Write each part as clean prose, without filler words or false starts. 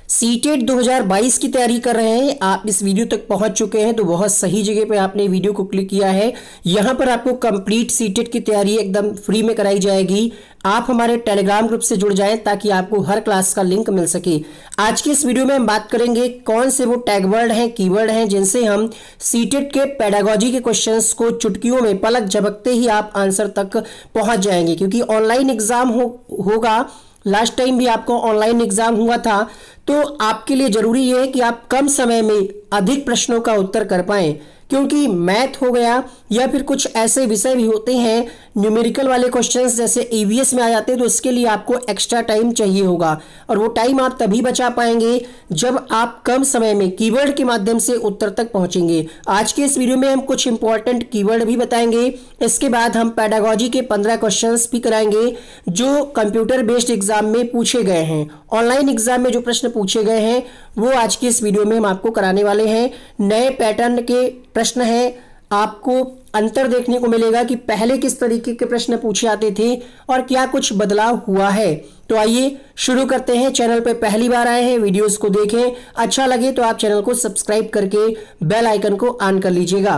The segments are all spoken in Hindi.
सीटेट 2022 की तैयारी कर रहे हैं, आप इस वीडियो तक पहुंच चुके हैं तो बहुत सही जगह पे आपने वीडियो को क्लिक किया है। यहां पर आपको कंप्लीट सीटेट की तैयारी एकदम फ्री में कराई जाएगी। आप हमारे टेलीग्राम ग्रुप से जुड़ जाएं ताकि आपको हर क्लास का लिंक मिल सके। आज की इस वीडियो में हम बात करेंगे कौन से वो टैग वर्ड हैं, कीवर्ड हैं जिनसे हम सीटेट के पेडागोजी के क्वेश्चंस को चुटकियों में पलक झपकते ही आप आंसर तक पहुंच जाएंगे, क्योंकि ऑनलाइन एग्जाम होगा। लास्ट टाइम भी आपको ऑनलाइन एग्जाम हुआ था, तो आपके लिए जरूरी है कि आप कम समय में अधिक प्रश्नों का उत्तर कर पाएं, क्योंकि मैथ हो गया या फिर कुछ ऐसे विषय भी होते हैं न्यूमेरिकल वाले क्वेश्चंस जैसे ईवीएस में आ जाते हैं, तो इसके लिए आपको एक्स्ट्रा टाइम चाहिए होगा। और वो टाइम आप तभी बचा पाएंगे जब आप कम समय में कीवर्ड के माध्यम से उत्तर तक पहुंचेंगे। आज के इस वीडियो में हम कुछ इंपॉर्टेंट कीवर्ड भी बताएंगे। इसके बाद हम पेडागोजी के 15 क्वेश्चंस भी कराएंगे जो कंप्यूटर बेस्ड एग्जाम में पूछे गए हैं। ऑनलाइन एग्जाम में जो प्रश्न पूछे गए हैं वो आज की इस वीडियो में हम आपको कराने वाले हैं। नए पैटर्न के प्रश्न हैं, आपको अंतर देखने को मिलेगा कि पहले किस तरीके के प्रश्न पूछे जाते थे और क्या कुछ बदलाव हुआ है। तो आइए शुरू करते हैं। चैनल पर पहली बार आए हैं, वीडियोस को देखें, अच्छा लगे तो आप चैनल को सब्सक्राइब करके बेल आइकन को ऑन कर लीजिएगा।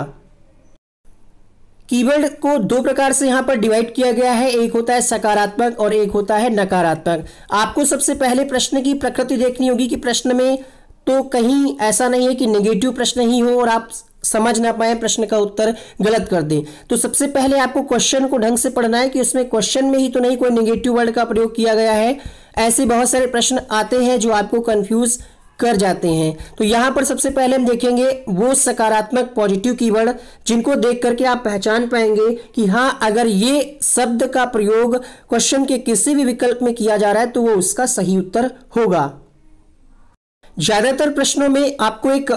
कीवर्ड को दो प्रकार से यहां पर डिवाइड किया गया है, एक होता है सकारात्मक और एक होता है नकारात्मक। आपको सबसे पहले प्रश्न की प्रकृति देखनी होगी कि प्रश्न में तो कहीं ऐसा नहीं है कि नेगेटिव प्रश्न ही हो और आप समझ ना पाए, प्रश्न का उत्तर गलत कर दें। तो सबसे पहले आपको क्वेश्चन को ढंग से पढ़ना है कि उसमें क्वेश्चन में ही तो नहीं कोई नेगेटिव वर्ड का प्रयोग किया गया है। ऐसे बहुत सारे प्रश्न आते हैं जो आपको कंफ्यूज कर जाते हैं। तो यहां पर सबसे पहले हम देखेंगे वो सकारात्मक पॉजिटिव कीवर्ड जिनको देख करके आप पहचान पाएंगे कि हाँ, अगर ये शब्द का प्रयोग क्वेश्चन के किसी भी विकल्प में किया जा रहा है तो वो उसका सही उत्तर होगा। ज्यादातर प्रश्नों में आपको एक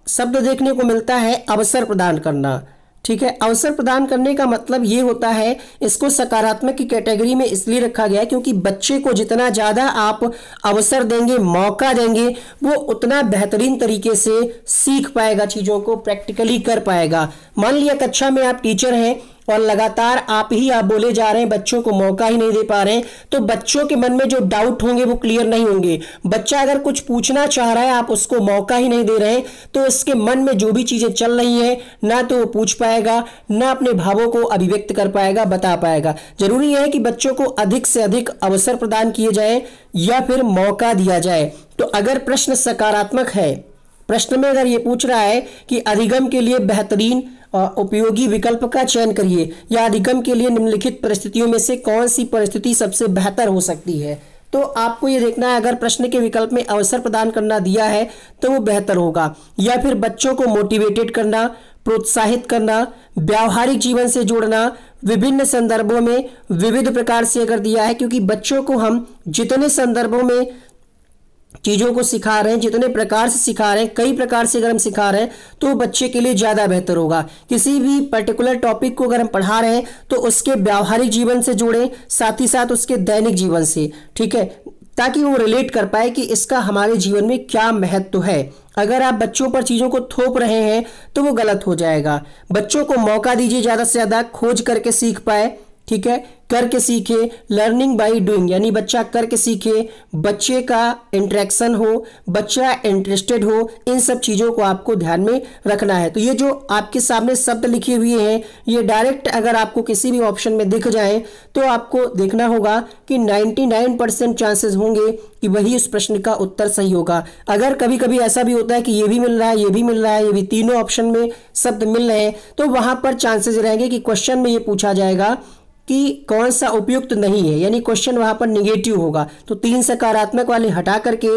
शब्द देखने को मिलता है अवसर प्रदान करना। ठीक है, अवसर प्रदान करने का मतलब ये होता है, इसको सकारात्मक की कैटेगरी में इसलिए रखा गया क्योंकि बच्चे को जितना ज्यादा आप अवसर देंगे, मौका देंगे, वो उतना बेहतरीन तरीके से सीख पाएगा, चीजों को प्रैक्टिकली कर पाएगा। मान लिया कक्षा में आप टीचर हैं और लगातार आप बोले जा रहे हैं, बच्चों को मौका ही नहीं दे पा रहे हैं, तो बच्चों के मन में जो डाउट होंगे वो क्लियर नहीं होंगे। बच्चा अगर कुछ पूछना चाह रहा है, आप उसको मौका ही नहीं दे रहे हैं, तो उसके मन में जो भी चीजें चल रही हैं ना तो वो पूछ पाएगा, ना अपने भावों को अभिव्यक्त कर पाएगा, बता पाएगा। जरूरी है कि बच्चों को अधिक से अधिक अवसर प्रदान किए जाए या फिर मौका दिया जाए। तो अगर प्रश्न सकारात्मक है, प्रश्न में अगर ये पूछ रहा है कि अधिगम के लिए बेहतरीन उपयोगी विकल्प का चयन करिए या अधिगम के लिए निम्नलिखित परिस्थितियों में से कौन सी परिस्थिति सबसे बेहतर हो सकती है, तो आपको ये देखना है अगर प्रश्न के विकल्प में अवसर प्रदान करना दिया है तो वो बेहतर होगा। या फिर बच्चों को मोटिवेटेड करना, प्रोत्साहित करना, व्यावहारिक जीवन से जोड़ना, विभिन्न संदर्भों में विविध प्रकार से अगर दिया है, क्योंकि बच्चों को हम जितने संदर्भों में चीज़ों को सिखा रहे हैं, जितने प्रकार से सिखा रहे हैं, कई प्रकार से अगर हम सिखा रहे हैं तो बच्चे के लिए ज़्यादा बेहतर होगा। किसी भी पर्टिकुलर टॉपिक को अगर हम पढ़ा रहे हैं तो उसके व्यावहारिक जीवन से जोड़ें, साथ ही साथ उसके दैनिक जीवन से, ठीक है, ताकि वो रिलेट कर पाए कि इसका हमारे जीवन में क्या महत्व है। अगर आप बच्चों पर चीज़ों को थोप रहे हैं तो वो गलत हो जाएगा। बच्चों को मौका दीजिए, ज़्यादा से ज़्यादा खोज करके सीख पाए, ठीक है, करके सीखे, लर्निंग बाय डूइंग, यानी बच्चा करके सीखे, बच्चे का इंटरेक्शन हो, बच्चा इंटरेस्टेड हो, इन सब चीज़ों को आपको ध्यान में रखना है। तो ये जो आपके सामने शब्द लिखे हुए हैं, ये डायरेक्ट अगर आपको किसी भी ऑप्शन में दिख जाए तो आपको देखना होगा कि 99% चांसेस होंगे कि वही उस प्रश्न का उत्तर सही होगा। अगर कभी कभी ऐसा भी होता है कि ये भी मिल रहा है, ये भी मिल रहा है, ये भी तीनों ऑप्शन में शब्द मिल रहे हैं, तो वहां पर चांसेस रहेंगे कि क्वेश्चन में ये पूछा जाएगा कि कौन सा उपयुक्त नहीं है, यानी क्वेश्चन वहां पर निगेटिव होगा। तो 3 सकारात्मक वाले हटा करके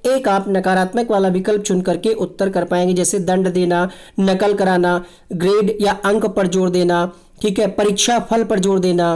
एक आप नकारात्मक वाला विकल्प चुन करके उत्तर कर पाएंगे, जैसे दंड देना, नकल कराना, ग्रेड या अंक पर जोर देना, ठीक है, परीक्षा फल पर जोर देना,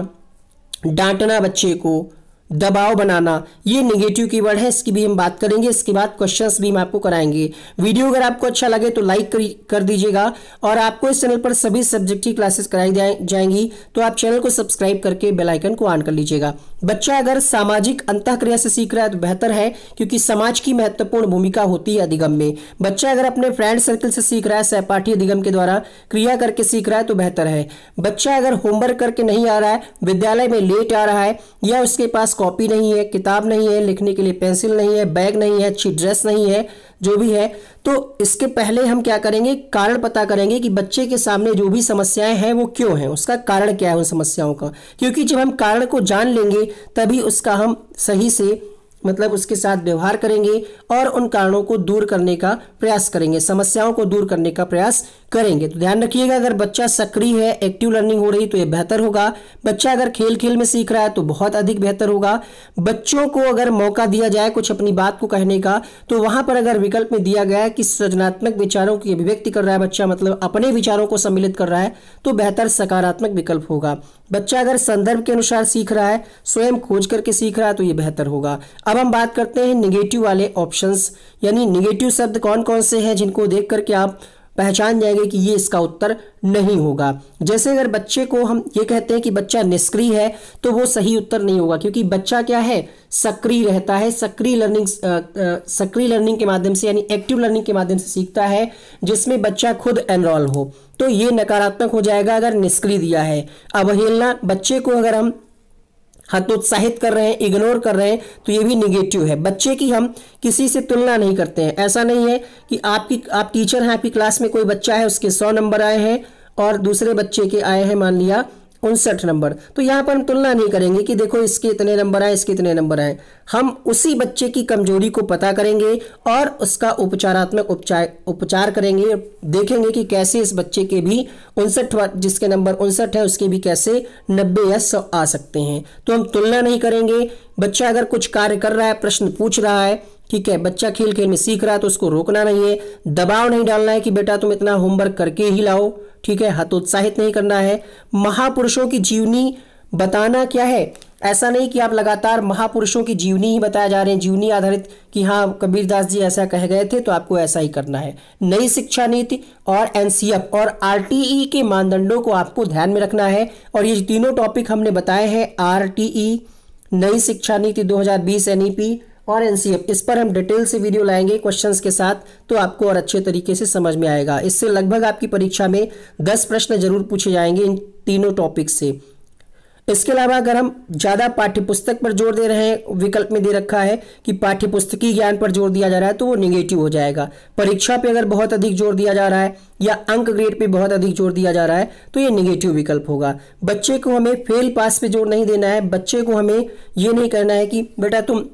डांटना बच्चे को, दबाव बनाना, ये नेगेटिव कीवर्ड है, इसकी भी हम बात करेंगे। इसके बाद क्वेश्चंस भी हम आपको कराएंगे। वीडियो अगर आपको अच्छा लगे तो लाइक कर दीजिएगा और आपको इस चैनल पर सभी सब्जेक्ट की क्लासेस कराई जाएंगी, तो आप चैनल को सब्सक्राइब करके बेल आइकन को ऑन कर लीजिएगा। बच्चा अगर सामाजिक अंतःक्रिया से सीख रहा है तो बेहतर है, क्योंकि समाज की महत्वपूर्ण भूमिका होती है अधिगम में। बच्चा अगर अपने फ्रेंड सर्कल से सीख रहा है, सहपाठी अधिगम के द्वारा क्रिया करके सीख रहा है तो बेहतर है। बच्चा अगर होमवर्क करके नहीं आ रहा है, विद्यालय में लेट आ रहा है या उसके पास कॉपी नहीं है, किताब नहीं है, लिखने के लिए पेंसिल नहीं है, बैग नहीं है, अच्छी ड्रेस नहीं है, जो भी है, तो इसके पहले हम क्या करेंगे, कारण पता करेंगे कि बच्चे के सामने जो भी समस्याएं हैं वो क्यों हैं, उसका कारण क्या है उन समस्याओं का। क्योंकि जब हम कारण को जान लेंगे तभी उसका हम सही से मतलब उसके साथ व्यवहार करेंगे और उन कारणों को दूर करने का प्रयास करेंगे, समस्याओं को दूर करने का प्रयास करेंगे। तो ध्यान रखिएगा, अगर बच्चा सक्रिय है, एक्टिव लर्निंग हो रही तो ये बेहतर होगा। बच्चा अगर खेल खेल में सीख रहा है तो बहुत अधिक बेहतर होगा। बच्चों को अगर मौका दिया जाए कुछ अपनी बात को कहने का, तो वहां पर अगर विकल्प में दिया गया है कि सृजनात्मक विचारों की अभिव्यक्ति कर रहा है बच्चा, मतलब अपने विचारों को सम्मिलित कर रहा है, तो बेहतर सकारात्मक विकल्प होगा। बच्चा अगर संदर्भ के अनुसार सीख रहा है, स्वयं खोज करके सीख रहा है, तो ये बेहतर होगा। अब हम बात करते हैं निगेटिव वाले ऑप्शंस, यानी निगेटिव शब्द कौन कौन से हैं जिनको देख करके आप पहचान जाएंगे कि ये इसका उत्तर नहीं होगा। जैसे अगर बच्चे को हम ये कहते हैं कि बच्चा निष्क्रिय है, तो वो सही उत्तर नहीं होगा, क्योंकि बच्चा क्या है, सक्रिय रहता है, सक्रिय लर्निंग के माध्यम से यानी एक्टिव लर्निंग के माध्यम से सीखता है, जिसमें बच्चा खुद एनरोल हो, तो ये नकारात्मक हो जाएगा अगर निष्क्रिय दिया है। अवहेलना, बच्चे को अगर हम हतोत्साहित कर रहे हैं, इग्नोर कर रहे हैं, तो ये भी निगेटिव है। बच्चे की हम किसी से तुलना नहीं करते हैं। ऐसा नहीं है कि आप टीचर हैं, आपकी क्लास में कोई बच्चा है, उसके 100 नंबर आए हैं और दूसरे बच्चे के आए हैं मान लिया 59 नंबर, तो यहाँ पर हम तुलना नहीं करेंगे कि देखो इसके इतने नंबर आए, इसके इतने नंबर आए। हम उसी बच्चे की कमजोरी को पता करेंगे और उसका उपचारात्मक उपचार करेंगे, देखेंगे कि कैसे इस बच्चे के भी 59, जिसके नंबर 59 है, उसके भी कैसे 90 या 100 आ सकते हैं। तो हम तुलना नहीं करेंगे। बच्चा अगर कुछ कार्य कर रहा है, प्रश्न पूछ रहा है, ठीक है, बच्चा खेल खेल में सीख रहा है, तो उसको रोकना नहीं है, दबाव नहीं डालना है कि बेटा तुम इतना होमवर्क करके ही लाओ, ठीक है, हतोत्साहित नहीं करना है। महापुरुषों की जीवनी बताना क्या है, ऐसा नहीं कि आप लगातार महापुरुषों की जीवनी ही बताया जा रहे हैं, जीवनी आधारित कि हाँ कबीरदास जी ऐसा कह गए थे तो आपको ऐसा ही करना है। नई शिक्षा नीति और एनसीएफ और आरटीई के मानदंडों को आपको ध्यान में रखना है। और ये तीनों टॉपिक हमने बताए हैं, आरटीई, नई शिक्षा नीति 2020 एनईपी और एनसीएफ, इस पर हम डिटेल से वीडियो लाएंगे क्वेश्चंस के साथ, तो आपको और अच्छे तरीके से समझ में आएगा। इससे लगभग आपकी परीक्षा में 10 प्रश्न जरूर पूछे जाएंगे इन तीनों टॉपिक से। इसके अलावा अगर हम ज़्यादा पाठ्यपुस्तक पर जोर दे रहे हैं, विकल्प में दे रखा है कि पाठ्यपुस्तकीय ज्ञान पर जोर दिया जा रहा है, तो वो निगेटिव हो जाएगा। परीक्षा पे अगर बहुत अधिक जोर दिया जा रहा है या अंक ग्रेड पे बहुत अधिक जोर दिया जा रहा है, तो ये निगेटिव विकल्प होगा। बच्चे को हमें फेल पास पे जोर नहीं देना है। बच्चे को हमें ये नहीं कहना है कि बेटा तुम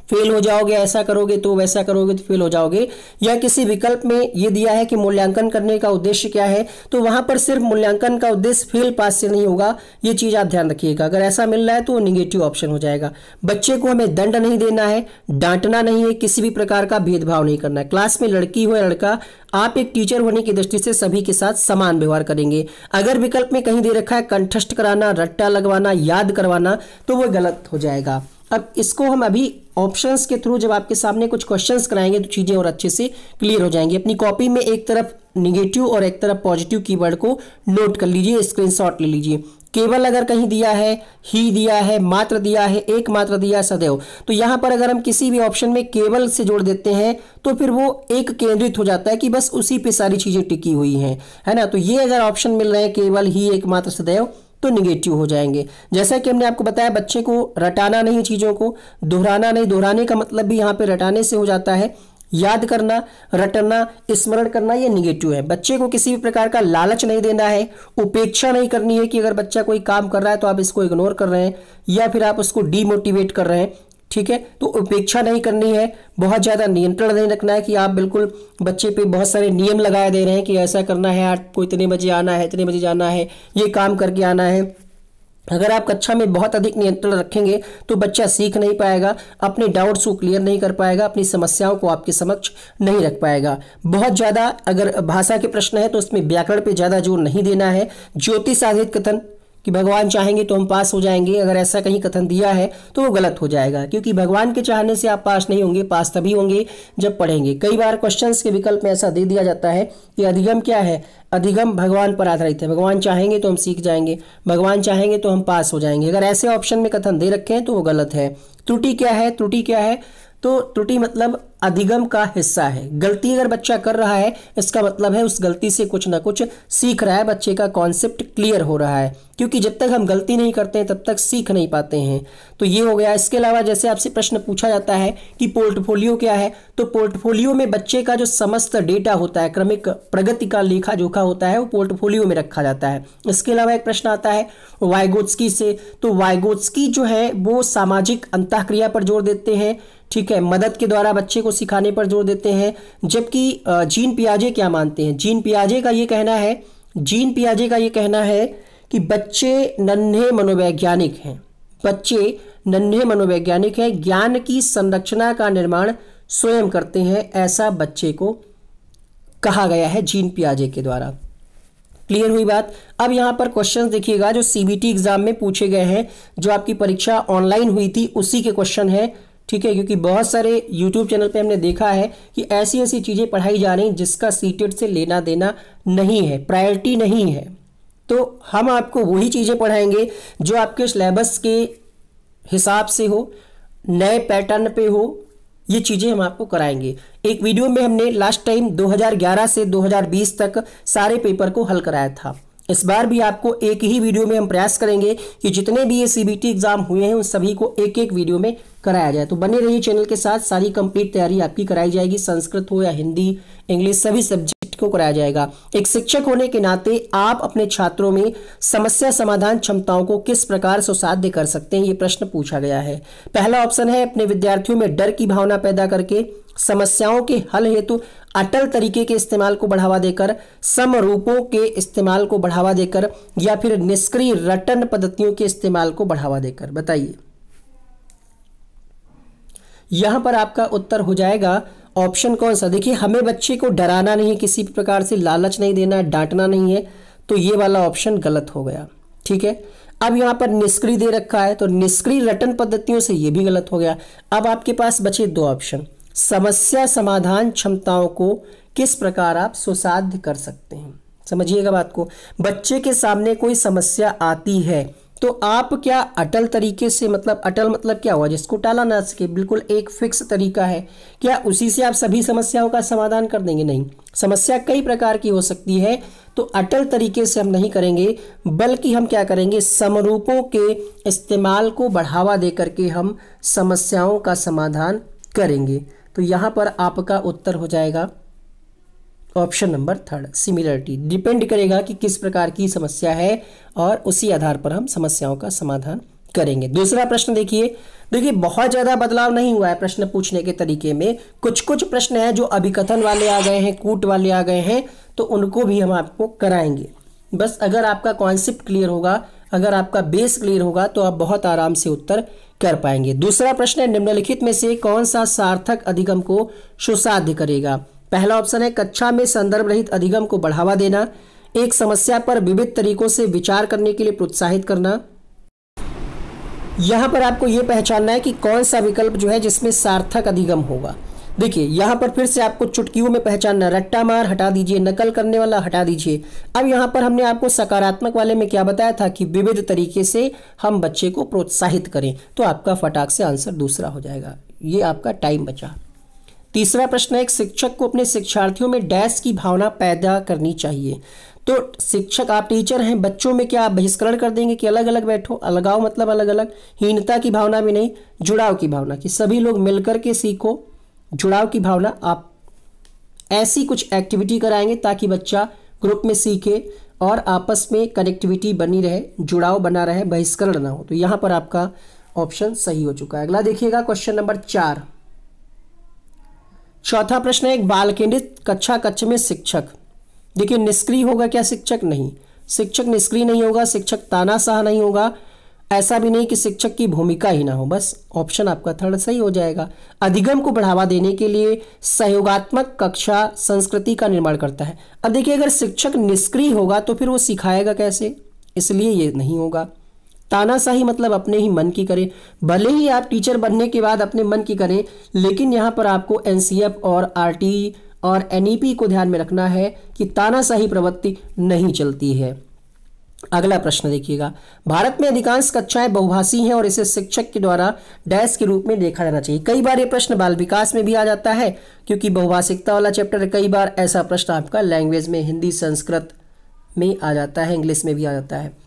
फेल हो जाओगे, ऐसा करोगे तो वैसा करोगे तो फेल हो जाओगे, या किसी विकल्प में ये दिया है कि मूल्यांकन करने का उद्देश्य क्या है, तो वहां पर सिर्फ मूल्यांकन का उद्देश्य फेल पास से नहीं होगा, ये चीज आप ध्यान रखिएगा। अगर ऐसा मिल रहा है तो वो निगेटिव ऑप्शन हो जाएगा। बच्चे को हमें दंड नहीं देना है, डांटना नहीं है, किसी भी प्रकार का भेदभाव नहीं करना है। क्लास में लड़की हो या लड़का, आप एक टीचर होने की दृष्टि से सभी के साथ समान व्यवहार करेंगे। अगर विकल्प में कहीं दे रखा है कंठस्थ कराना, रट्टा लगवाना, याद करवाना, तो वो गलत हो जाएगा। अब इसको हम अभी ऑप्शंस के थ्रू जब आपके सामने कुछ क्वेश्चंस कराएंगे तो चीजें और अच्छे से क्लियर हो जाएंगी। अपनी कॉपी में एक तरफ निगेटिव और एक तरफ पॉजिटिव कीवर्ड को नोट कर लीजिए, स्क्रीनशॉट ले लीजिए। केवल अगर कहीं दिया है, ही दिया है, मात्र दिया है, एक मात्र दिया है, सदैव, तो यहां पर अगर हम किसी भी ऑप्शन में केवल से जोड़ देते हैं तो फिर वो एक केंद्रित हो जाता है कि बस उसी पे सारी चीजें टिकी हुई हैं, है ना। तो ये अगर ऑप्शन मिल रहे हैं केवल, ही, एक मात्र, सदैव, तो निगेटिव हो जाएंगे। जैसा कि हमने आपको बताया, बच्चे को रटाना नहीं, चीज़ों को दोहराना नहीं, दोहराने का मतलब भी यहाँ पे रटाने से हो जाता है। याद करना, रटना, स्मरण करना, ये निगेटिव है। बच्चे को किसी भी प्रकार का लालच नहीं देना है, उपेक्षा नहीं करनी है कि अगर बच्चा कोई काम कर रहा है तो आप इसको इग्नोर कर रहे हैं या फिर आप उसको डीमोटिवेट कर रहे हैं, ठीक है, तो उपेक्षा नहीं करनी है। बहुत ज़्यादा नियंत्रण नहीं रखना है कि आप बिल्कुल बच्चे पे बहुत सारे नियम लगाए दे रहे हैं कि ऐसा करना है, आपको इतने बजे आना है, इतने बजे जाना है, ये काम करके आना है। अगर आप कक्षा में बहुत अधिक नियंत्रण रखेंगे तो बच्चा सीख नहीं पाएगा, अपने डाउट्स को क्लियर नहीं कर पाएगा, अपनी समस्याओं को आपके समक्ष नहीं रख पाएगा। बहुत ज़्यादा अगर भाषा के प्रश्न है तो उसमें व्याकरण पे ज़्यादा जोर नहीं देना है। ज्योतिष आधारित कथन कि भगवान चाहेंगे तो हम पास हो जाएंगे, अगर ऐसा कहीं कथन दिया है तो वो गलत हो जाएगा, क्योंकि भगवान के चाहने से आप पास नहीं होंगे, पास तभी होंगे जब पढ़ेंगे। कई बार क्वेश्चंस के विकल्प में ऐसा दे दिया जाता है कि अधिगम क्या है, अधिगम भगवान पर आधारित है, भगवान चाहेंगे तो हम सीख जाएंगे, भगवान चाहेंगे तो हम पास हो जाएंगे। अगर ऐसे ऑप्शन में कथन दे रखे हैं तो वो गलत है। त्रुटि क्या है, त्रुटि क्या है, तो त्रुटि मतलब अधिगम का हिस्सा है। गलती अगर बच्चा कर रहा है इसका मतलब है उस गलती से कुछ ना कुछ सीख रहा है, बच्चे का कॉन्सेप्ट क्लियर हो रहा है, क्योंकि जब तक हम गलती नहीं करते हैं तब तक सीख नहीं पाते हैं। तो ये हो गया। इसके अलावा जैसे आपसे प्रश्न पूछा जाता है कि पोर्टफोलियो क्या है, तो पोर्टफोलियो में बच्चे का जो समस्त डेटा होता है, क्रमिक प्रगति का लेखा जोखा होता है, वो पोर्टफोलियो में रखा जाता है। इसके अलावा एक प्रश्न आता है वाइगोत्स्की से, तो वाइगोत्स्की जो है वो सामाजिक अंतःक्रिया पर जोर देते हैं, ठीक है, मदद के द्वारा बच्चे को सिखाने पर जोर देते हैं। जबकि जीन पियाजे क्या मानते हैं, जीन पियाजे का ये कहना है कि बच्चे नन्हे मनोवैज्ञानिक हैं, ज्ञान की संरचना का निर्माण स्वयं करते हैं, ऐसा बच्चे को कहा गया है जीन पियाजे के द्वारा। क्लियर हुई बात। अब यहाँ पर क्वेश्चन देखिएगा जो सीबीटी एग्जाम में पूछे गए हैं, जो आपकी परीक्षा ऑनलाइन हुई थी उसी के क्वेश्चन है, ठीक है, क्योंकि बहुत सारे यूट्यूब चैनल पे हमने देखा है कि ऐसी ऐसी चीज़ें पढ़ाई जा रही जिसका सीटेट से लेना देना नहीं है, प्रायोरिटी नहीं है। तो हम आपको वही चीज़ें पढ़ाएंगे जो आपके सिलेबस के हिसाब से हो, नए पैटर्न पे हो, ये चीज़ें हम आपको कराएंगे। एक वीडियो में हमने लास्ट टाइम 2011 से 2020 तक सारे पेपर को हल कराया था। इस बार भी आपको एक ही वीडियो में हम प्रयास करेंगे कि जितने भी ये सीबीटी एग्जाम हुए हैं उन सभी को एक एक वीडियो में कराया जाए। तो बने रहिए चैनल के साथ, सारी कंप्लीट तैयारी आपकी कराई जाएगी, संस्कृत हो या हिंदी, इंग्लिश, सभी सब्जेक्ट को कराया जाएगा। एक शिक्षक होने के नाते आप अपने छात्रों में समस्या समाधान क्षमताओं को किस प्रकार सुसाध्य कर सकते हैं, ये प्रश्न पूछा गया है। पहला ऑप्शन है अपने विद्यार्थियों में डर की भावना पैदा करके, समस्याओं के हल हेतु अटल तरीके के इस्तेमाल को बढ़ावा देकर, समरूपों के इस्तेमाल को बढ़ावा देकर, या फिर निष्क्रिय रटन पद्धतियों के इस्तेमाल को बढ़ावा देकर। बताइए, यहां पर आपका उत्तर हो जाएगा ऑप्शन कौन सा। देखिए, हमें बच्चे को डराना नहीं है, किसी प्रकार से लालच नहीं देना, डांटना नहीं है, तो ये वाला ऑप्शन गलत हो गया, ठीक है। अब यहां पर निष्क्रिय दे रखा है, तो निष्क्रिय रटन पद्धतियों से ये भी गलत हो गया। अब आपके पास बचे दो ऑप्शन, समस्या समाधान क्षमताओं को किस प्रकार आप सुसाध्य कर सकते हैं। समझिएगा बात को, बच्चे के सामने कोई समस्या आती है तो आप क्या अटल तरीके से, मतलब अटल मतलब क्या हुआ, जिसको टाला ना सके, बिल्कुल एक फिक्स तरीका है, क्या उसी से आप सभी समस्याओं का समाधान कर देंगे? नहीं, समस्या कई प्रकार की हो सकती है, तो अटल तरीके से हम नहीं करेंगे, बल्कि हम क्या करेंगे, समरूपों के इस्तेमाल को बढ़ावा दे करके हम समस्याओं का समाधान करेंगे। तो यहाँ पर आपका उत्तर हो जाएगा option number third, similarity. Depend करेगा कि किस प्रकार की समस्या है और उसी आधार पर हम समस्याओं का समाधान करेंगे। दूसरा प्रश्न देखिए बहुत ज़्यादा बदलाव नहीं हुआ है प्रश्न पूछने के तरीके में। कुछ कुछ प्रश्न हैं जो अभिकथन वाले आ गए हैं, कूट वाले आ गए हैं, तो उनको भी हम आपको कराएंगे। बस अगर आपका कॉन्सेप्ट क्लियर होगा, अगर आपका बेस क्लियर होगा, तो आप बहुत आराम से उत्तर कर पाएंगे। दूसरा प्रश्न है, निम्नलिखित में से कौन सा सार्थक अधिगम को सुसाध्य करेगा। पहला ऑप्शन है कक्षा में संदर्भ रहित अधिगम को बढ़ावा देना, एक समस्या पर विविध तरीकों से विचार करने के लिए प्रोत्साहित करना। यहां पर आपको यह पहचानना है कि कौन सा विकल्प जो है जिसमें सार्थक अधिगम होगा। देखिए यहां पर फिर से आपको चुटकियों में पहचानना, रट्टा मार हटा दीजिए, नकल करने वाला हटा दीजिए। अब यहां पर हमने आपको सकारात्मक वाले में क्या बताया था कि विविध तरीके से हम बच्चे को प्रोत्साहित करें, तो आपका फटाक से आंसर दूसरा हो जाएगा। ये आपका टाइम बचा। तीसरा प्रश्न है, एक शिक्षक को अपने शिक्षार्थियों में डैश की भावना पैदा करनी चाहिए। तो शिक्षक, आप टीचर हैं, बच्चों में क्या आप बहिष्करण कर देंगे कि अलग अलग बैठो, अलगाव मतलब अलग अलग, हीनता की भावना भी नहीं, जुड़ाव की भावना कि सभी लोग मिलकर के सीखो, जुड़ाव की भावना। आप ऐसी कुछ एक्टिविटी कराएंगे ताकि बच्चा ग्रुप में सीखे और आपस में कनेक्टिविटी बनी रहे, जुड़ाव बना रहे, बहिष्करण ना हो। तो यहाँ पर आपका ऑप्शन सही हो चुका है। अगला देखिएगा क्वेश्चन नंबर 4। चौथा प्रश्न है, एक बाल केंद्रित कक्षा कक्ष में शिक्षक। देखिए निष्क्रिय होगा क्या शिक्षक? नहीं, शिक्षक निष्क्रिय नहीं होगा, शिक्षक तानाशाह नहीं होगा, ऐसा भी नहीं कि शिक्षक की भूमिका ही ना हो। बस ऑप्शन आपका थर्ड सही हो जाएगा। अधिगम को बढ़ावा देने के लिए सहयोगात्मक कक्षा संस्कृति का निर्माण करता है। अब देखिए अगर शिक्षक निष्क्रिय होगा तो फिर वो सिखाएगा कैसे, इसलिए ये नहीं होगा। तानाशाही मतलब अपने ही मन की करें, भले ही आप टीचर बनने के बाद अपने मन की करें, लेकिन यहाँ पर आपको एनसीएफ और आरटी और एनईपी को ध्यान में रखना है कि तानाशाही प्रवृत्ति नहीं चलती है। अगला प्रश्न देखिएगा, भारत में अधिकांश कक्षाएं बहुभाषी हैं और इसे शिक्षक के द्वारा डैश के रूप में देखा जाना चाहिए। कई बार ये प्रश्न बाल विकास में भी आ जाता है क्योंकि बहुभाषिकता वाला चैप्टर है। कई बार ऐसा प्रश्न आपका लैंग्वेज में, हिंदी संस्कृत में आ जाता है, इंग्लिश में भी आ जाता है।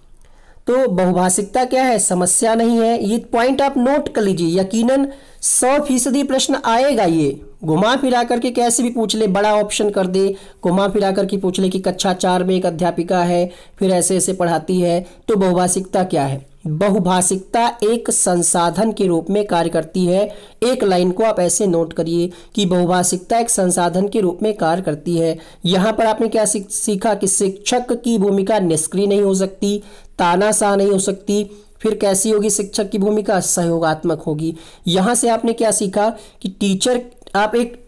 तो बहुभाषिकता क्या है, समस्या नहीं है। ये पॉइंट आप नोट कर लीजिए, यकीनन 100% प्रश्न आएगा। ये घुमा फिरा करके कैसे भी पूछ ले, बड़ा ऑप्शन कर दे, घुमा फिरा करके पूछ ले कि कक्षा 4 में एक अध्यापिका है, फिर ऐसे ऐसे पढ़ाती है। तो बहुभाषिकता क्या है, बहुभाषिकता एक संसाधन के रूप में कार्य करती है। एक लाइन को आप ऐसे नोट करिए कि बहुभाषिकता एक संसाधन के रूप में कार्य करती है। यहाँ पर आपने क्या सीखा कि शिक्षक की भूमिका निष्क्रिय नहीं हो सकती, तानाशाह नहीं हो सकती। फिर कैसी होगी शिक्षक की भूमिका, सहयोगात्मक होगी। यहाँ से आपने क्या सीखा कि टीचर, आप एक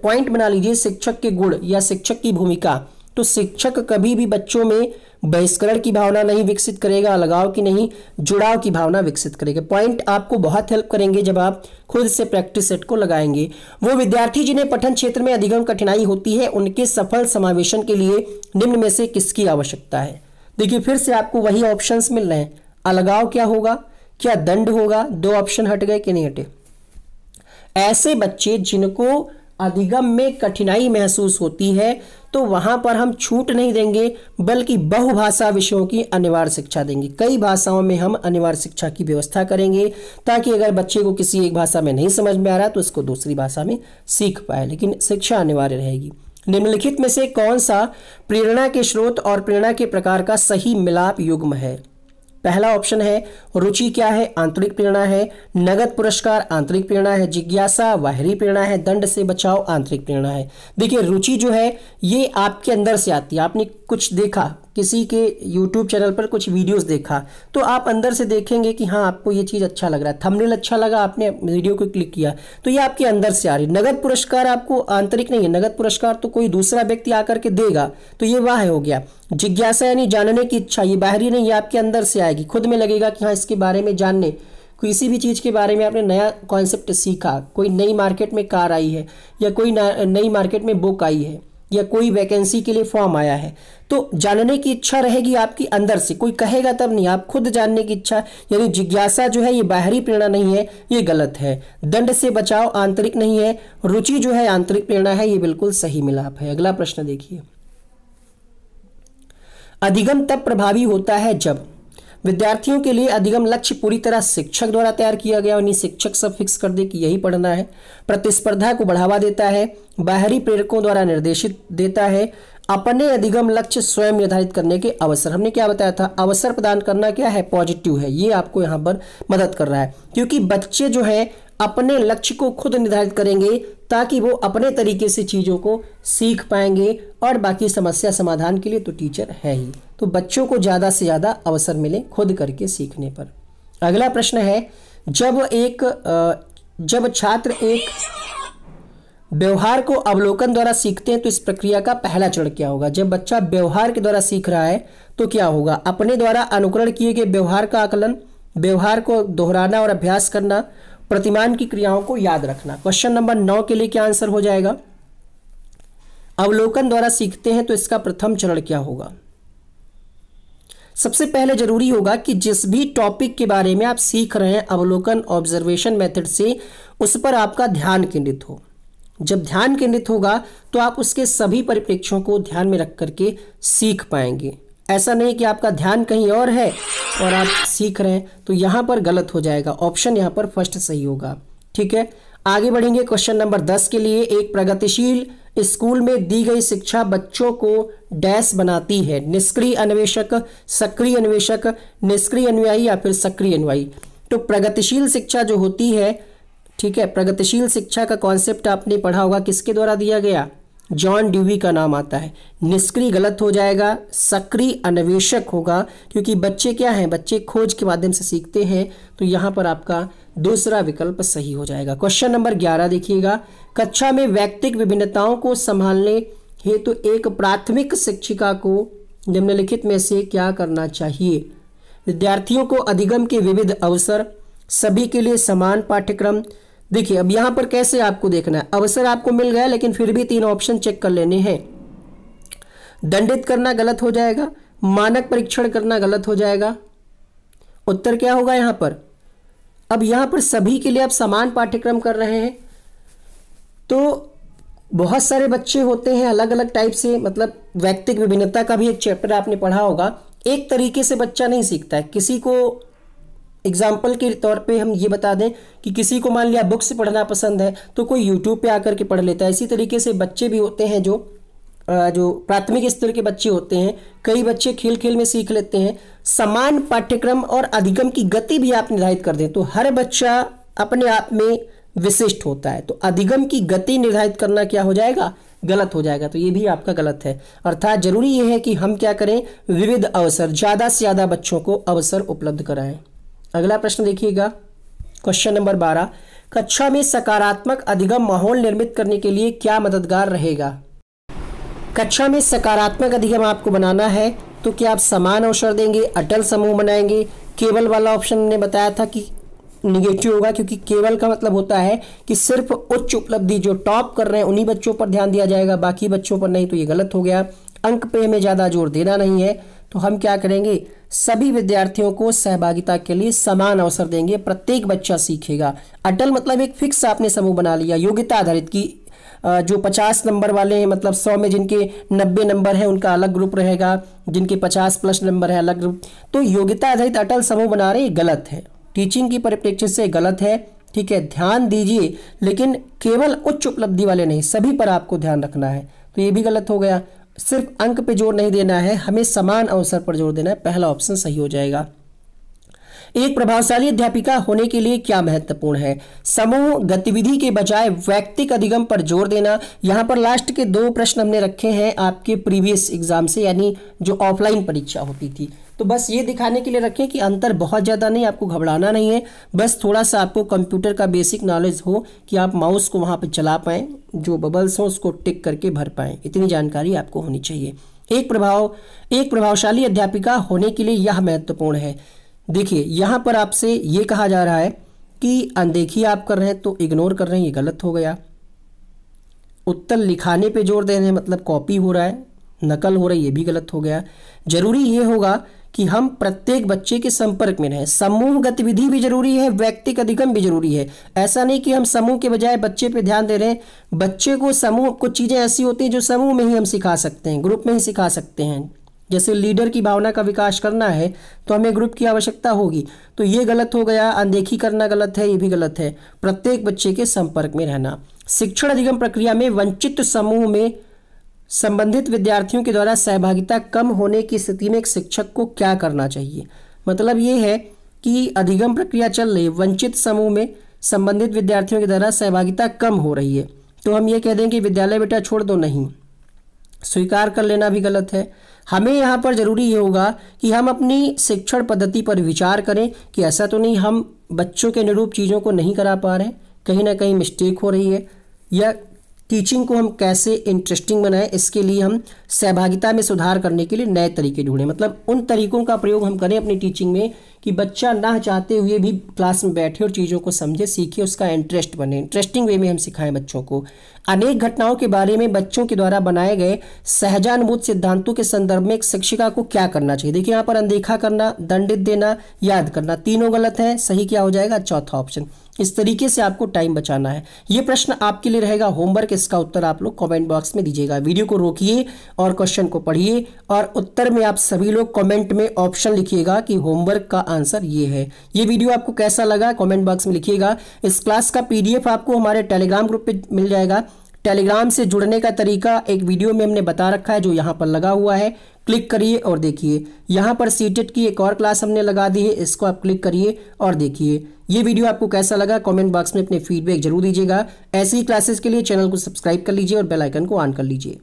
पॉइंट बना लीजिए, शिक्षक के गुण या शिक्षक की भूमिका। तो शिक्षक कभी भी बच्चों में बहिष्करण की भावना नहीं विकसित करेगा, अलगाव की नहीं, जुड़ाव की भावना विकसित करेगा। पॉइंट आपको बहुत हेल्प करेंगे जब आप खुद से प्रैक्टिस सेट को लगाएंगे। वो विद्यार्थी जिन्हें पठन क्षेत्र में अधिगम कठिनाई होती है, उनके सफल समावेशन के लिए निम्न में से किसकी आवश्यकता है। देखिए फिर से आपको वही ऑप्शंस मिल रहे हैं। अलगाव क्या होगा, क्या दंड होगा, 2 ऑप्शन हट गए कि नहीं हटे। ऐसे बच्चे जिनको अधिगम में कठिनाई महसूस होती है, तो वहां पर हम छूट नहीं देंगे, बल्कि बहुभाषा विषयों की अनिवार्य शिक्षा देंगे। कई भाषाओं में हम अनिवार्य शिक्षा की व्यवस्था करेंगे ताकि अगर बच्चे को किसी एक भाषा में नहीं समझ में आ रहा तो उसको दूसरी भाषा में सीख पाए, लेकिन शिक्षा अनिवार्य रहेगी। निम्नलिखित में से कौन सा प्रेरणा के स्रोत और प्रेरणा के प्रकार का सही मिलाप युग्म है। पहला ऑप्शन है रुचि क्या है, आंतरिक प्रेरणा है। नगद पुरस्कार आंतरिक प्रेरणा है। जिज्ञासा बाहरी प्रेरणा है। दंड से बचाव आंतरिक प्रेरणा है। देखिए रुचि जो है ये आपके अंदर से आती है। आपने कुछ देखा, किसी के YouTube चैनल पर कुछ वीडियोस देखा, तो आप अंदर से देखेंगे कि हाँ आपको ये चीज़ अच्छा लग रहा है, थंबनेल अच्छा लगा, आपने वीडियो को क्लिक किया, तो ये आपके अंदर से आ रही। नगद पुरस्कार आपको आंतरिक नहीं है, नगद पुरस्कार तो कोई दूसरा व्यक्ति आकर के देगा, तो ये वाह हो गया। जिज्ञासा यानी जानने की इच्छा, ये बाहरी नहीं, ये आपके अंदर से आएगी, खुद में लगेगा कि हाँ इसके बारे में जानने। किसी भी चीज़ के बारे में आपने नया कॉन्सेप्ट सीखा, कोई नई मार्केट में कार आई है या कोई नई मार्केट में बुक आई है या कोई वैकेंसी के लिए फॉर्म आया है, तो जानने की इच्छा रहेगी आपकी अंदर से, कोई कहेगा तब नहीं, आप खुद जानने की इच्छा। यानी जिज्ञासा जो है ये बाहरी प्रेरणा नहीं है, ये गलत है। दंड से बचाव आंतरिक नहीं है। रुचि जो है आंतरिक प्रेरणा है, ये बिल्कुल सही मिलाप है। अगला प्रश्न देखिए, अधिगम तब प्रभावी होता है जब विद्यार्थियों के लिए अधिगम लक्ष्य पूरी तरह शिक्षक द्वारा तैयार किया गया, यानी शिक्षक सब फिक्स कर दे कि यही पढ़ना है। प्रतिस्पर्धा को बढ़ावा देता है। बाहरी प्रेरकों द्वारा निर्देशित देता है। अपने अधिगम लक्ष्य स्वयं निर्धारित करने के अवसर, हमने क्या बताया था, अवसर प्रदान करना क्या है, पॉजिटिव है। ये आपको यहाँ पर मदद कर रहा है, क्योंकि बच्चे जो है अपने लक्ष्य को खुद निर्धारित करेंगे ताकि वो अपने तरीके से चीज़ों को सीख पाएंगे, और बाकी समस्या समाधान के लिए तो टीचर है ही। तो बच्चों को ज़्यादा से ज़्यादा अवसर मिले खुद करके सीखने पर। अगला प्रश्न है, जब छात्र एक व्यवहार को अवलोकन द्वारा सीखते हैं तो इस प्रक्रिया का पहला चरण क्या होगा। जब बच्चा व्यवहार के द्वारा सीख रहा है तो क्या होगा, अपने द्वारा अनुकरण किए गए व्यवहार का आकलन, व्यवहार को दोहराना और अभ्यास करना, प्रतिमान की क्रियाओं को याद रखना। क्वेश्चन नंबर 9 के लिए क्या आंसर हो जाएगा, अवलोकन द्वारा सीखते हैं तो इसका प्रथम चरण क्या होगा। सबसे पहले जरूरी होगा कि जिस भी टॉपिक के बारे में आप सीख रहे हैं अवलोकन ऑब्जर्वेशन मेथड से, उस पर आपका ध्यान केंद्रित हो। जब ध्यान केंद्रित होगा तो आप उसके सभी परिप्रेक्ष्यों को ध्यान में रख करके सीख पाएंगे। ऐसा नहीं कि आपका ध्यान कहीं और है और आप सीख रहे हैं, तो यहाँ पर गलत हो जाएगा। ऑप्शन यहाँ पर फर्स्ट सही होगा। ठीक है, आगे बढ़ेंगे क्वेश्चन नंबर 10 के लिए। एक प्रगतिशील स्कूल में दी गई शिक्षा बच्चों को डैश बनाती है, निष्क्रिय अन्वेषक, सक्रिय अन्वेषक, निष्क्रिय अनुयायी या फिर सक्रिय अनुयायी। तो प्रगतिशील शिक्षा जो होती है, ठीक है, प्रगतिशील शिक्षा का कॉन्सेप्ट आपने पढ़ा होगा, किसके द्वारा दिया गया, जॉन ड्यूवी का नाम आता है। निष्क्रिय गलत हो जाएगा, सक्रिय अन्वेषक होगा, क्योंकि बच्चे क्या हैं, बच्चे खोज के माध्यम से सीखते हैं, तो यहाँ पर आपका दूसरा विकल्प सही हो जाएगा। क्वेश्चन नंबर 11 देखिएगा, कक्षा में व्यक्तिगत विभिन्नताओं को संभालने हेतु एक प्राथमिक शिक्षिका को निम्नलिखित में से क्या करना चाहिए। विद्यार्थियों को अधिगम के विविध अवसर, सभी के लिए समान पाठ्यक्रम। देखिए अब यहाँ पर कैसे आपको देखना है, अवसर आपको मिल गया लेकिन फिर भी 3 ऑप्शन चेक कर लेने हैं। दंडित करना गलत हो जाएगा, मानक परीक्षण करना गलत हो जाएगा। उत्तर क्या होगा यहाँ पर? अब यहाँ पर सभी के लिए आप समान पाठ्यक्रम कर रहे हैं, तो बहुत सारे बच्चे होते हैं अलग अलग टाइप से, मतलब व्यक्तिगत विभिन्नता का भी एक चैप्टर आपने पढ़ा होगा। एक तरीके से बच्चा नहीं सीखता है। किसी को एग्जाम्पल के तौर पे हम ये बता दें कि किसी को मान लिया बुक से पढ़ना पसंद है तो कोई यूट्यूब पे आकर के पढ़ लेता है। इसी तरीके से बच्चे भी होते हैं जो प्राथमिक स्तर के बच्चे होते हैं, कई बच्चे खेल खेल में सीख लेते हैं। समान पाठ्यक्रम और अधिगम की गति भी आप निर्धारित कर दें तो हर बच्चा अपने आप में विशिष्ट होता है, तो अधिगम की गति निर्धारित करना क्या हो जाएगा? गलत हो जाएगा। तो ये भी आपका गलत है। अर्थात जरूरी ये है कि हम क्या करें, विविध अवसर, ज़्यादा से ज़्यादा बच्चों को अवसर उपलब्ध कराएं। अगला प्रश्न देखिएगा, क्वेश्चन नंबर 12, कक्षा में सकारात्मक अधिगम माहौल निर्मित करने के लिए क्या मददगार रहेगा? कक्षा में सकारात्मक अधिगम आपको बनाना है तो क्या आप समान अवसर देंगे, अटल समूह बनाएंगे? केवल वाला ऑप्शन ने बताया था कि निगेटिव होगा, क्योंकि केवल का मतलब होता है कि सिर्फ उच्च उपलब्धि जो टॉप कर रहे हैं उन्हीं बच्चों पर ध्यान दिया जाएगा, बाकी बच्चों पर नहीं। तो ये गलत हो गया। अंक पे हमें ज़्यादा जोर देना नहीं है, तो हम क्या करेंगे, सभी विद्यार्थियों को सहभागिता के लिए समान अवसर देंगे, प्रत्येक बच्चा सीखेगा। अटल मतलब एक फिक्स आपने समूह बना लिया, योग्यता आधारित की जो 50 नंबर वाले हैं, मतलब 100 में जिनके 90 नंबर है उनका अलग ग्रुप रहेगा, जिनके 50 प्लस नंबर है अलग ग्रुप। तो योग्यता आधारित अटल समूह बना रहे, गलत है, टीचिंग की परिप्रेक्ष्य से गलत है। ठीक है, ध्यान दीजिए, लेकिन केवल उच्च उपलब्धि वाले नहीं, सभी पर आपको ध्यान रखना है। तो ये भी गलत हो गया। सिर्फ अंक पे जोर नहीं देना है, हमें समान अवसर पर जोर देना है। पहला ऑप्शन सही हो जाएगा। एक प्रभावशाली अध्यापिका होने के लिए क्या महत्वपूर्ण है? समूह गतिविधि के बजाय व्यक्तिगत अधिगम पर जोर देना। यहाँ पर लास्ट के 2 प्रश्न हमने रखे हैं आपके प्रीवियस एग्जाम से, यानी जो ऑफलाइन परीक्षा होती थी। तो बस ये दिखाने के लिए रखें कि अंतर बहुत ज़्यादा नहीं, आपको घबराना नहीं है। बस थोड़ा सा आपको कंप्यूटर का बेसिक नॉलेज हो कि आप माउस को वहाँ पर चला पाएँ, जो बबल्स हो उसको टिक करके भर पाएँ, इतनी जानकारी आपको होनी चाहिए। एक प्रभावशाली अध्यापिका होने के लिए यह महत्वपूर्ण है। देखिए, यहाँ पर आपसे ये कहा जा रहा है कि अनदेखी आप कर रहे हैं तो इग्नोर कर रहे हैं, ये गलत हो गया। उत्तर लिखाने पे जोर दे रहे हैं मतलब कॉपी हो रहा है, नकल हो रही है, ये भी गलत हो गया। जरूरी ये होगा कि हम प्रत्येक बच्चे के संपर्क में रहें। समूह गतिविधि भी जरूरी है, व्यक्तिगत अधिगम भी जरूरी है। ऐसा नहीं कि हम समूह के बजाय बच्चे पे ध्यान दे रहे हैं। बच्चे को समूह, कुछ चीज़ें ऐसी होती हैं जो समूह में ही हम सिखा सकते हैं, ग्रुप में ही सिखा सकते हैं। जैसे लीडर की भावना का विकास करना है तो हमें ग्रुप की आवश्यकता होगी, तो ये गलत हो गया। अनदेखी करना गलत है, ये भी गलत है। प्रत्येक बच्चे के संपर्क में रहना। शिक्षण अधिगम प्रक्रिया में वंचित समूह में संबंधित विद्यार्थियों के द्वारा सहभागिता कम होने की स्थिति में एक शिक्षक को क्या करना चाहिए? मतलब ये है कि अधिगम प्रक्रिया चल रही है, वंचित समूह में संबंधित विद्यार्थियों के द्वारा सहभागिता कम हो रही है, तो हम ये कह दें कि विद्यालय बेटा छोड़ दो, नहीं। स्वीकार कर लेना भी गलत है। हमें यहाँ पर ज़रूरी ये होगा कि हम अपनी शिक्षण पद्धति पर विचार करें कि ऐसा तो नहीं हम बच्चों के अनुरूप चीज़ों को नहीं करा पा रहे हैं, कहीं ना कहीं मिस्टेक हो रही है, या टीचिंग को हम कैसे इंटरेस्टिंग बनाएं, इसके लिए हम सहभागिता में सुधार करने के लिए नए तरीके ढूंढें। मतलब उन तरीकों का प्रयोग हम करें अपनी टीचिंग में कि बच्चा ना चाहते हुए भी क्लास में बैठे और चीज़ों को समझे, सीखे, उसका इंटरेस्ट बने। इंटरेस्टिंग वे में हम सिखाएं बच्चों को। अनेक घटनाओं के बारे में बच्चों के द्वारा बनाए गए सहजानुभूत सिद्धांतों के संदर्भ में एक शिक्षिका को क्या करना चाहिए? देखिए, यहाँ पर अनदेखा करना, दंडित देना, याद करना, तीनों गलत है। सही क्या हो जाएगा? चौथा ऑप्शन। इस तरीके से आपको टाइम बचाना है। ये प्रश्न आपके लिए रहेगा होमवर्क, इसका उत्तर आप लोग कमेंट बॉक्स में दीजिएगा। वीडियो को रोकिए और क्वेश्चन को पढ़िए, और उत्तर में आप सभी लोग कमेंट में ऑप्शन लिखिएगा कि होमवर्क का आंसर ये है। ये वीडियो आपको कैसा लगा कमेंट बॉक्स में लिखिएगा। इस क्लास का पीडीएफ आपको हमारे टेलीग्राम ग्रुप पे मिल जाएगा। टेलीग्राम से जुड़ने का तरीका एक वीडियो में हमने बता रखा है, जो यहाँ पर लगा हुआ है। क्लिक करिए और देखिए। यहाँ पर सीटेट की एक और क्लास हमने लगा दी है, इसको आप क्लिक करिए और देखिए। ये वीडियो आपको कैसा लगा कमेंट बॉक्स में अपने फीडबैक जरूर दीजिएगा। ऐसी ही क्लासेस के लिए चैनल को सब्सक्राइब कर लीजिए और बेल आइकन को ऑन कर लीजिए।